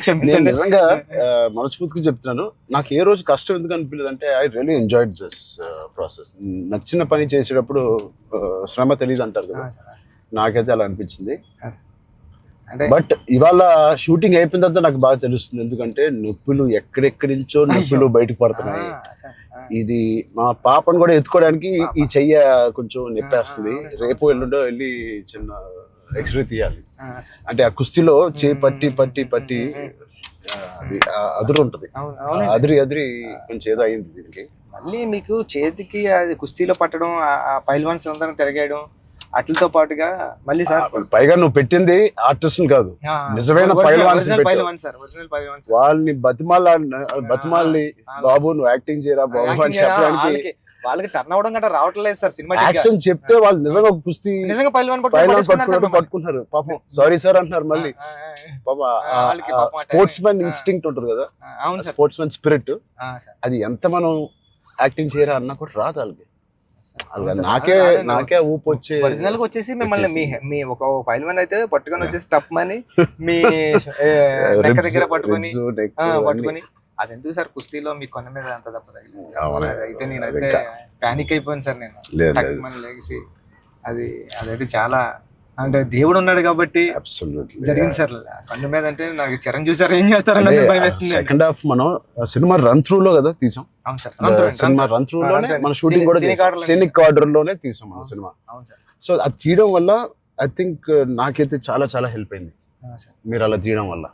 క్షమించండి. నిజంగా మనస్ఫూర్తిగా చెప్తున్నాను, నాకు ఏ రోజు కష్టం ఎందుకు అనిపించలేదు అంటే I really enjoyed this process. నచ్చిన పని చేసేటప్పుడు శ్రమ తెలియదు అంటారు కదా, నాకైతే అలా అనిపించింది. అంటే బట్ ఇవాళ షూటింగ్ అయిపోయిన తర్వాత నాకు బాగా తెలుస్తుంది, ఎందుకంటే నొప్పులు ఎక్కడెక్కడి నుంచో నొప్పులు బయటకు పడుతున్నాయి. ఇది మా పాపను కూడా ఎత్తుకోవడానికి ఈ చెయ్య కొంచెం నొప్పేస్తుంది. రేపు ఎల్లుండో వెళ్ళి చిన్న ఎక్స్రే తీయాలి. అంటే ఆ కుస్తీలో చేయి పట్టి పట్టి పట్టి అది అదురు ఉంటది, అదిరి కొంచెం ఏదో అయింది దీనికి. మళ్ళీ మీకు చేతికి అది కుస్తీలో పట్టడం, ఆ పైల్వాన్స్ అందరం తిరగేయడం అట్లతో పాటుగా మళ్ళీ సార్ పైగా నువ్వు పెట్టింది ఆర్టిస్ట్ కాదు, నిజమైన పైల్వాన్స్. వాళ్ళని బతిమాలి బాబు నువ్వు యాక్టింగ్ చేయరా బాబు అని చెప్పడానికి వాళ్ళకి టర్న్ అవడం గట్రా రావట్లేదు సార్. సినిమా యాక్షన్ చెప్తే వాళ్ళు నిజంగా కుస్తీ నిజంగా పైల్వాన్ పట్టుకుంటున్నారు. పాపం సారీ సార్ అంటున్నారు. మళ్ళీ పాపం స్పోర్ట్స్ మ్యాన్ ఇన్స్టింక్ట్ ఉంటుంది కదా, స్పోర్ట్స్ మ్యాన్ స్పిరిట్, అది ఎంత మనం యాక్టింగ్ చేయరా అన్నా కూడా రాదు వాళ్ళకి. నాకే ఊపు వచ్చే ఒరిజినల్ వచ్చేసి మిమ్మల్ని మీ ఒక పైల్వాన్ అయితే పట్టుకొని వచ్చేసి టప్ అని మీ దగ్గర పట్టుకొని అది ఎందుకు సార్ కుస్తీలో మీ కొన్న మీద అంత దెబ్బ తగిలింది. అయితే నేనైతే పానిక్ అయిపోయాను సార్. నేను లేచి అదైతే చాలా అంటే దేవుడు ఉన్నాడు కాబట్టి జరిగింది సార్. కన్ను మీద అంటే నాకు చిరంజీవి సార్ ఏం చేస్తారని భయం వేస్తుంది. సెకండ్ హాఫ్ మనం సినిమా రన్ త్రూ లో కదా తీసాం. సినిమా రన్ త్రూ లోనే మన షూటింగ్ కూడా సీనిక్ ఆర్డర్ లోనే తీసాం మన సినిమా. సో అది తీయడం వల్ల ఐ థింక్ నాకైతే చాలా చాలా హెల్ప్ అయింది మీరు అలా తీయడం వల్ల.